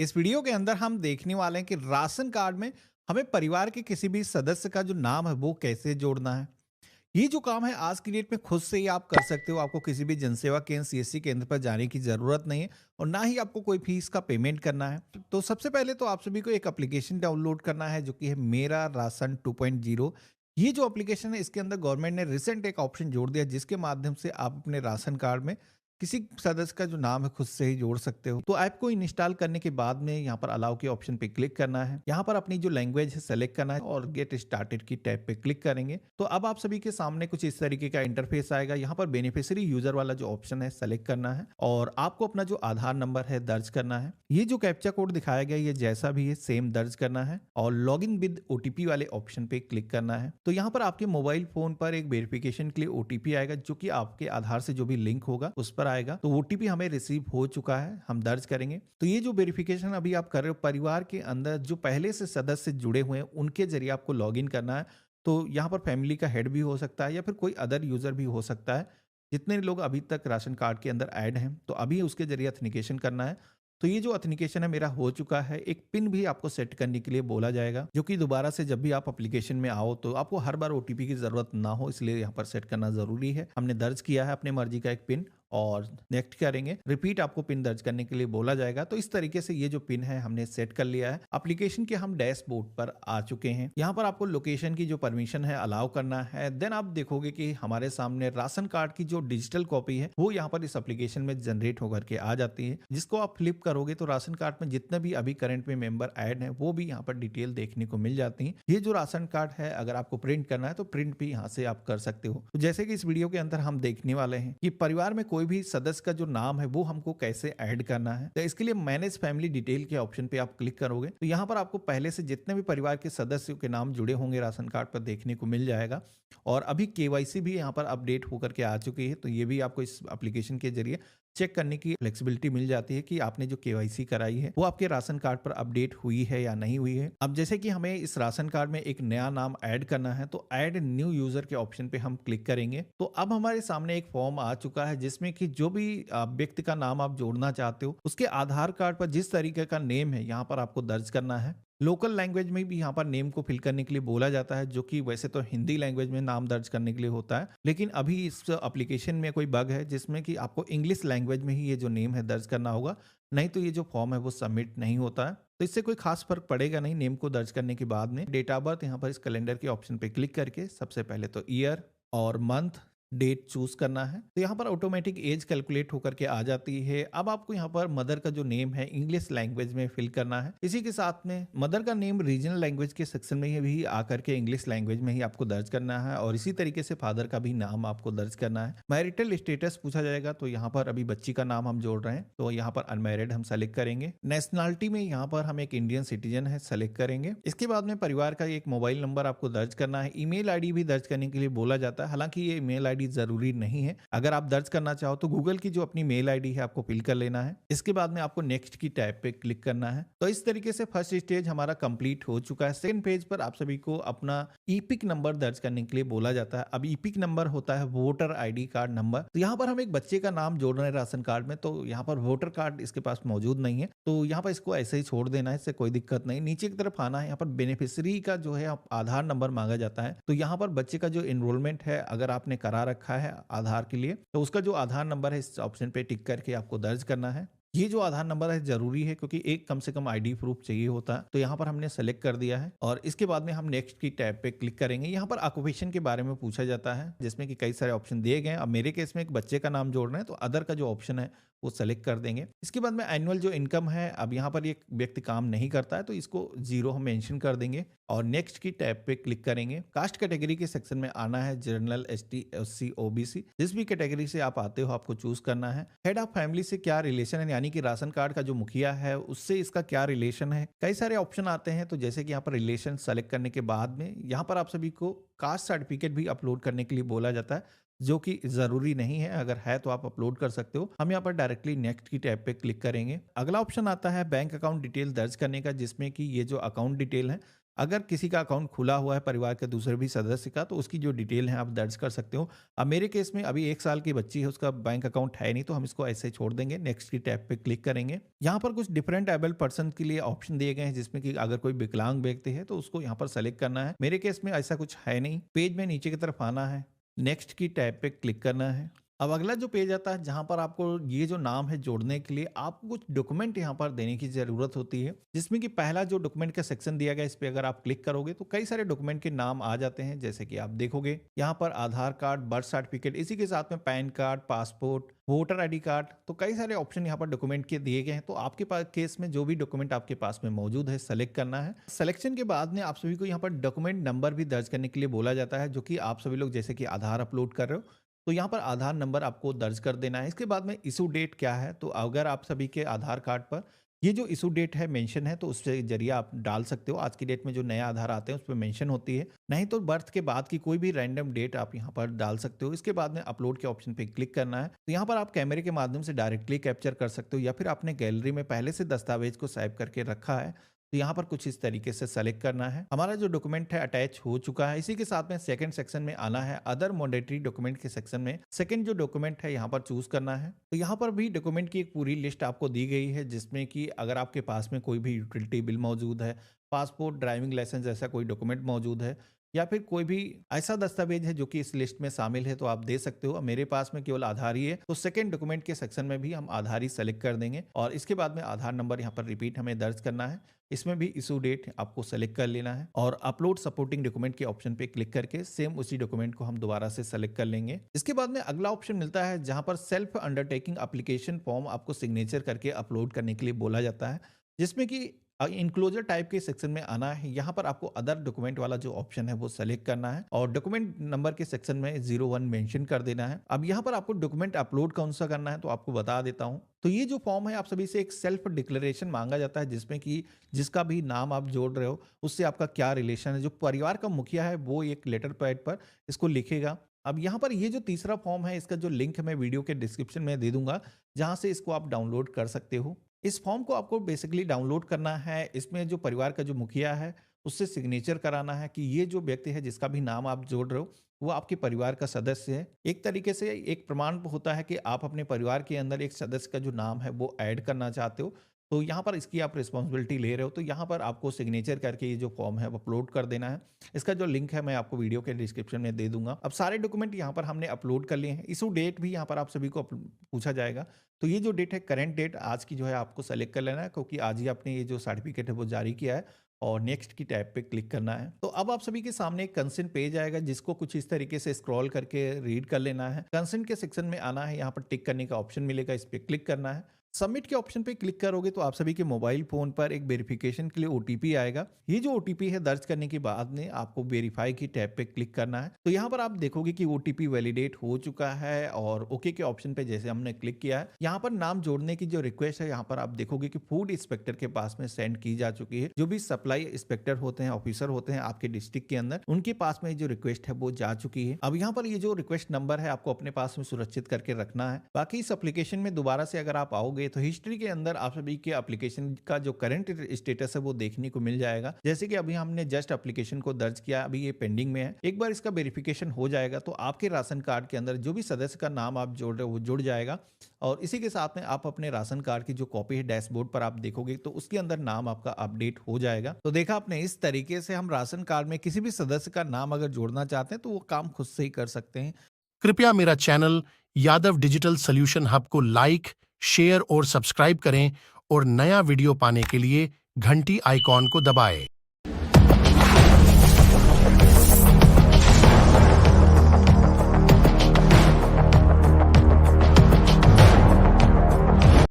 इस वीडियो के अंदर हम देखने वाले हैं कि राशन कार्ड में हमें परिवार के किसी भी सदस्य का जो नाम है वो कैसे जोड़ना है। ये जो काम है आज की डेट में खुद से ही आप कर सकते हो। आपको किसी भी जनसेवा केंद्र सीएससी केंद्र पर जाने की जरूरत नहीं है और ना ही आपको कोई फीस का पेमेंट करना है। तो सबसे पहले तो आप सभी को एक एप्लीकेशन डाउनलोड करना है जो कि है मेरा राशन 2.0। ये जो एप्लीकेशन है इसके अंदर गवर्नमेंट ने रिसेंट एक ऑप्शन जोड़ दिया जिसके माध्यम से आप अपने राशन कार्ड में किसी सदस्य का जो नाम है खुद से ही जोड़ सकते हो। तो ऐप को इंस्टॉल करने के बाद में यहाँ पर अलाउ के ऑप्शन पे क्लिक करना है। यहाँ पर अपनी जो लैंग्वेज है सेलेक्ट करना है और गेट स्टार्टेड की टैब पे क्लिक करेंगे तो अब आप सभी के सामने कुछ इस तरीके का इंटरफेस आएगा। यहाँ पर बेनिफिशियरी यूजर वाला जो ऑप्शन है सेलेक्ट करना है और आपको अपना जो आधार नंबर है दर्ज करना है। ये जो कैप्चा कोड दिखाया गया ये जैसा भी है सेम दर्ज करना है और लॉग इन विद ओटीपी वाले ऑप्शन पे क्लिक करना है। तो यहाँ पर आपके मोबाइल फोन पर एक वेरिफिकेशन के लिए ओटीपी आएगा जो कि आपके आधार से जो भी लिंक होगा उस पर आएगा। तो ओटीपी हमें रिसीव हो चुका है, हम दर्ज करेंगे। तो ये जो वेरिफिकेशन अभी आप कर रहे हो परिवार के अंदर जो पहले से सदस्य जुड़े हुए हैं उनके जरिए आपको लॉग इन करना है। तो यहाँ पर फैमिली का हेड भी हो सकता है या फिर कोई अदर यूजर भी हो सकता है। जितने लोग अभी तक राशन कार्ड के अंदर ऐड हैं तो अभी उसके जरिए ऑथेंटिकेशन करना है। तो ये जो ऑथेंटिकेशन है मेरा हो चुका है। एक पिन भी आपको सेट करने के लिए बोला जाएगा जो कि दोबारा से जब भी आप एप्लीकेशन में आओ तो आपको हर बार ओटीपी की जरूरत ना हो, इसलिए यहाँ पर सेट करना जरूरी है। हमने दर्ज किया है अपने मर्जी का एक पिन और नेक्स्ट करेंगे। रिपीट आपको पिन दर्ज करने के लिए बोला जाएगा। तो इस तरीके से ये जो पिन है हमने सेट कर लिया है। एप्लीकेशन के हम डैशबोर्ड पर आ चुके हैं। यहाँ पर आपको लोकेशन की जो परमिशन है अलाउ करना है। देन आप देखोगे कि हमारे सामने राशन कार्ड की जो डिजिटल कॉपी है वो यहाँ पर इस एप्लीकेशन में जनरेट होकर के आ जाती है, जिसको आप फ्लिप करोगे तो राशन कार्ड में जितने भी अभी करंट में मेंबर ऐड है वो भी यहाँ पर डिटेल देखने को मिल जाती है। ये जो राशन कार्ड है अगर आपको प्रिंट करना है तो प्रिंट भी यहाँ से आप कर सकते हो। तो जैसे कि इस वीडियो के अंदर हम देखने वाले हैं कि परिवार में कोई भी सदस्य का जो नाम है वो हमको कैसे ऐड करना है। तो इसके लिए मैनेज फैमिली डिटेल के ऑप्शन पे आप क्लिक करोगे तो यहाँ पर आपको पहले से जितने भी परिवार के सदस्यों के नाम जुड़े होंगे राशन कार्ड पर देखने को मिल जाएगा। और अभी केवाईसी भी यहाँ पर अपडेट होकर के आ चुकी है तो ये भी आपको इस एप्लीकेशन के जरिए चेक करने की फ्लेक्सिबिलिटी मिल जाती है कि आपने जो केवाईसी कराई है वो आपके राशन कार्ड पर अपडेट हुई है या नहीं हुई है। अब जैसे कि हमें इस राशन कार्ड में एक नया नाम ऐड करना है तो ऐड न्यू यूजर के ऑप्शन पे हम क्लिक करेंगे। तो अब हमारे सामने एक फॉर्म आ चुका है जिसमें कि जो भी व्यक्ति का नाम आप जोड़ना चाहते हो उसके आधार कार्ड पर जिस तरीके का नेम है यहाँ पर आपको दर्ज करना है। लोकल लैंग्वेज में भी यहाँ पर नेम को फिल करने के लिए बोला जाता है जो कि वैसे तो हिंदी लैंग्वेज में नाम दर्ज करने के लिए होता है, लेकिन अभी इस एप्लीकेशन में कोई बग है जिसमें कि आपको इंग्लिश लैंग्वेज में ही ये जो नेम है दर्ज करना होगा, नहीं तो ये जो फॉर्म है वो सबमिट नहीं होता है। तो इससे कोई खास फर्क पड़ेगा नहीं नेम को दर्ज करने के बाद में। डेट ऑफ बर्थ यहाँ पर इस कैलेंडर के ऑप्शन पे क्लिक करके सबसे पहले तो ईयर और मंथ डेट चूज करना है। तो यहाँ पर ऑटोमेटिक एज कैलकुलेट होकर के आ जाती है। अब आपको यहाँ पर मदर का जो नेम है इंग्लिश लैंग्वेज में फिल करना है। इसी के साथ में मदर का नेम रीजनल लैंग्वेज के सेक्शन में ही भी आकर के इंग्लिश लैंग्वेज में ही आपको दर्ज करना है और इसी तरीके से फादर का भी नाम आपको दर्ज करना है। मैरिटल स्टेटस पूछा जाएगा तो यहाँ पर अभी बच्ची का नाम हम जोड़ रहे हैं तो यहाँ पर अनमैरिड हम सेलेक्ट करेंगे। नेशनलिटी में यहाँ पर हम एक इंडियन सिटीजन है सेलेक्ट करेंगे। इसके बाद में परिवार का एक मोबाइल नंबर आपको दर्ज करना है। ईमेल आईडी भी दर्ज करने के लिए बोला जाता है, हालांकि ये ईमेल आईडी जरूरी नहीं है। अगर आप दर्ज करना चाहो तो गूगल की जो अपनी मेल आईडी है आपको फिल कर लेना है। इसके बाद में आपको नेक्स्ट की टैब पे क्लिक करना है। तो इस तरीके से फर्स्ट स्टेज हमारा कंप्लीट हो चुका है। सेकंड पेज पर आप सभी को अपना ईपिक नंबर दर्ज करने के लिए बोला जाता है। अब ईपिक नंबर होता है वोटर आईडी कार्ड नंबर। तो यहाँ पर हम एक बच्चे का नाम जोड़ रहे हैं राशन कार्ड में, तो यहाँ पर वोटर कार्ड इसके पास मौजूद नहीं है तो यहाँ पर इसको ऐसे ही छोड़ देना है, इससे कोई दिक्कत नहीं। नीचे की तरफ आना है, यहाँ पर बेनिफिशियरी का जो है आधार नंबर मांगा जाता है। तो यहाँ पर बच्चे का जो एनरोलमेंट है अगर आपने करा रखा है आधार के लिए तो उसका जो आधार नंबर है इस ऑप्शन पे टिक करके आपको दर्ज करना है। ये जो आधार नंबर है जरूरी है क्योंकि एक कम से कम आईडी प्रूफ चाहिए होता है। तो यहाँ पर हमने सेलेक्ट कर दिया है और इसके बाद में हम नेक्स्ट की टैब पे क्लिक करेंगे। यहाँ पर ऑक्यूपेशन के बारे में पूछा जाता है जिसमें कि कई सारे ऑप्शन दिए गए हैं। अब मेरे केस में एक बच्चे का नाम जोड़ना है तो अदर का जो ऑप्शन है वो सेलेक्ट कर देंगे। इसके बाद में एनुअल जो इनकम है, अब यहाँ पर एक व्यक्ति काम नहीं करता है तो इसको 0 हम मेंशन कर देंगे और नेक्स्ट की टैब पे क्लिक करेंगे। कास्ट कैटेगरी के सेक्शन में आना है, जनरल, एसटी, एससी, ओबीसी, जिस भी कैटेगरी से आप आते हो आपको चूज करना है। हेड ऑफ फैमिली से क्या रिलेशन है, यानी कि राशन कार्ड का जो मुखिया है उससे इसका क्या रिलेशन है। कई सारे ऑप्शन आते हैं तो जैसे कि यहाँ पर रिलेशन सेलेक्ट करने के बाद में यहाँ पर आप सभी को कास्ट सर्टिफिकेट भी अपलोड करने के लिए बोला जाता है जो कि जरूरी नहीं है, अगर है तो आप अपलोड कर सकते हो। हम यहाँ पर डायरेक्टली नेक्स्ट की टैब पे क्लिक करेंगे। अगला ऑप्शन आता है बैंक अकाउंट डिटेल दर्ज करने का, जिसमें कि ये जो अकाउंट डिटेल है अगर किसी का अकाउंट खुला हुआ है परिवार के दूसरे भी सदस्य का, तो उसकी जो डिटेल है आप दर्ज कर सकते हो। अब मेरे केस में अभी 1 साल की बच्ची है, उसका बैंक अकाउंट है नहीं, तो हम इसको ऐसे ही छोड़ देंगे। नेक्स्ट की टैब पे क्लिक करेंगे। यहाँ पर कुछ डिफरेंट एबल पर्सन के लिए ऑप्शन दिए गए हैं, जिसमें कि अगर कोई विकलांग व्यक्ति है तो उसको यहाँ पर सेलेक्ट करना है। मेरे केस में ऐसा कुछ है नहीं। पेज में नीचे की तरफ आना है, नेक्स्ट की टैब पे क्लिक करना है। अब अगला जो पेज आता है, जहाँ पर आपको ये जो नाम है जोड़ने के लिए आपको कुछ डॉक्यूमेंट यहाँ पर देने की ज़रूरत होती है, जिसमें कि पहला जो डॉक्यूमेंट का सेक्शन दिया गया है, इस पे अगर आप क्लिक करोगे तो कई सारे डॉक्यूमेंट के नाम आ जाते हैं। जैसे कि आप देखोगे यहाँ पर आधार कार्ड, बर्थ सर्टिफिकेट, इसी के साथ में pan card, passport, voter ID card, तो कई सारे ऑप्शन यहाँ पर डॉक्यूमेंट के दिए गए हैं। तो आपके पास केस में जो भी डॉक्यूमेंट आपके पास में मौजूद है, सेलेक्ट करना है। सिलेक्शन के बाद में आप सभी को यहाँ पर डॉक्यूमेंट नंबर भी दर्ज करने के लिए बोला जाता है, जो कि आप सभी लोग जैसे कि आधार अपलोड कर रहे हो, तो यहाँ पर आधार नंबर आपको दर्ज कर देना है। इसके बाद में इशू डेट क्या है, तो अगर आप सभी के आधार कार्ड पर ये जो इशू डेट है मेंशन है, तो उससे जरिए आप डाल सकते हो। आज की डेट में जो नया आधार आते हैं उस पर मेंशन होती है, नहीं तो बर्थ के बाद की कोई भी रैंडम डेट आप यहाँ पर डाल सकते हो। इसके बाद में अपलोड के ऑप्शन पे क्लिक करना है। तो यहाँ पर आप कैमरे के माध्यम से डायरेक्टली कैप्चर कर सकते हो, या फिर आपने गैलरी में पहले से दस्तावेज को सेव करके रखा है, तो यहाँ पर कुछ इस तरीके से सेलेक्ट करना है। हमारा जो डॉक्यूमेंट है अटैच हो चुका है। इसी के साथ में सेकंड सेक्शन में आना है, अदर मॉडेटरी डॉक्यूमेंट के सेक्शन में सेकंड जो डॉक्यूमेंट है यहाँ पर चूज करना है। तो यहाँ पर भी डॉक्यूमेंट की एक पूरी लिस्ट आपको दी गई है, जिसमें कि अगर आपके पास में कोई भी यूटिलिटी बिल मौजूद है, पासपोर्ट, ड्राइविंग लाइसेंस ऐसा कोई डॉक्यूमेंट मौजूद है, या फिर कोई भी ऐसा दस्तावेज है जो कि इस लिस्ट में शामिल है, तो आप दे सकते हो। अब मेरे पास में केवल आधार ही है, तो सेकंड डॉक्यूमेंट के सेक्शन में भी हम आधार ही सेलेक्ट कर देंगे। और इसके बाद में आधार नंबर यहाँ पर रिपीट हमें दर्ज करना है। इसमें भी इशू डेट आपको सेलेक्ट कर लेना है, और अपलोड सपोर्टिंग डॉक्यूमेंट के ऑप्शन पे क्लिक करके सेम उसी डॉक्यूमेंट को हम दोबारा से सेलेक्ट कर लेंगे। इसके बाद में अगला ऑप्शन मिलता है, जहां पर सेल्फ अंडरटेकिंग एप्लीकेशन फॉर्म आपको सिग्नेचर करके अपलोड करने के लिए बोला जाता है, जिसमें कि इनक्लोजर टाइप के सेक्शन में आना है। यहाँ पर आपको अदर डॉक्यूमेंट वाला जो ऑप्शन है वो सेलेक्ट करना है, और डॉक्यूमेंट नंबर के सेक्शन में 01 मेंशन कर देना है। अब यहाँ पर आपको डॉक्यूमेंट अपलोड कौन सा करना है, तो आपको बता देता हूँ। तो ये जो फॉर्म है, आप सभी से एक सेल्फ डिक्लेरेशन मांगा जाता है, जिसमें कि जिसका भी नाम आप जोड़ रहे हो उससे आपका क्या रिलेशन है। जो परिवार का मुखिया है वो एक लेटर पैड पर इसको लिखेगा। अब यहाँ पर ये जो तीसरा फॉर्म है, इसका जो लिंक मैं वीडियो के डिस्क्रिप्शन में दे दूंगा, जहां से इसको आप डाउनलोड कर सकते हो। इस फॉर्म को आपको बेसिकली डाउनलोड करना है। इसमें जो परिवार का जो मुखिया है उससे सिग्नेचर कराना है कि ये जो व्यक्ति है जिसका भी नाम आप जोड़ रहे हो वो आपके परिवार का सदस्य है। एक तरीके से एक प्रमाण होता है कि आप अपने परिवार के अंदर एक सदस्य का जो नाम है वो ऐड करना चाहते हो, तो यहाँ पर इसकी आप रिस्पॉन्सिबिलिटी ले रहे हो। तो यहाँ पर आपको सिग्नेचर करके ये जो फॉर्म है वो अपलोड कर देना है। इसका जो लिंक है मैं आपको वीडियो के डिस्क्रिप्शन में दे दूंगा। अब सारे डॉक्यूमेंट यहाँ पर हमने अपलोड कर लिए हैं। इशू डेट भी यहाँ पर आप सभी को पूछा जाएगा, तो ये जो डेट है करंट डेट आज की जो है आपको सेलेक्ट कर लेना है, क्योंकि आज ही आपने ये जो सर्टिफिकेट है वो जारी किया है, और नेक्स्ट की टैब पे क्लिक करना है। तो अब आप सभी के सामने एक कंसेंट पेज आएगा, जिसको कुछ इस तरीके से स्क्रॉल करके रीड कर लेना है। कंसेंट के सेक्शन में आना है, यहाँ पर टिक करने का ऑप्शन मिलेगा, इस पर क्लिक करना है। सबमिट के ऑप्शन पे क्लिक करोगे तो आप सभी के मोबाइल फोन पर एक वेरिफिकेशन के लिए ओटीपी आएगा। ये जो ओटीपी है दर्ज करने के बाद में आपको वेरीफाई की टैब पे क्लिक करना है। तो यहाँ पर आप देखोगे कि ओटीपी वैलिडेट हो चुका है, और ओके के ऑप्शन पे जैसे हमने क्लिक किया है, यहाँ पर नाम जोड़ने की जो रिक्वेस्ट है यहाँ पर आप देखोगे कि फूड इंस्पेक्टर के पास में सेंड की जा चुकी है। जो भी सप्लाई इंस्पेक्टर होते हैं, ऑफिसर होते हैं आपके डिस्ट्रिक्ट के अंदर, उनके पास में जो रिक्वेस्ट है वो जा चुकी है। अब यहाँ पर ये जो रिक्वेस्ट नंबर है आपको अपने पास में सुरक्षित करके रखना है। बाकी इस एप्लीकेशन में दोबारा से अगर आप आओगे तो हिस्ट्री के अंदर आप सभी के एप्लीकेशन का जो करंट स्टेटस है वो देखने को मिल जाएगा। जैसे कि अभी हमने जस्ट एप्लीकेशन को दर्ज किया, अभी ये पेंडिंग में है। एक बार इसका वेरिफिकेशन हो जाएगा तो आपके राशन कार्ड के अंदर जो भी सदस्य का नाम आप जोड़ रहे हो वो जुड़ जाएगा, और इसी के साथ में आप अपने राशन कार्ड की जो कॉपी है डैशबोर्ड पर आप देखोगे तो उसके अंदर नाम आपका अपडेट हो जाएगा। तो देखा आपने, इस तरीके से हम राशन कार्ड में किसी भी सदस्य का नाम अगर जोड़ना चाहते हैं तो वो काम खुद से ही कर सकते हैं। कृपया मेरा channel Yadav digital solution hub को लाइक, शेयर और सब्सक्राइब करें, और नया वीडियो पाने के लिए घंटी आइकॉन को दबाएं।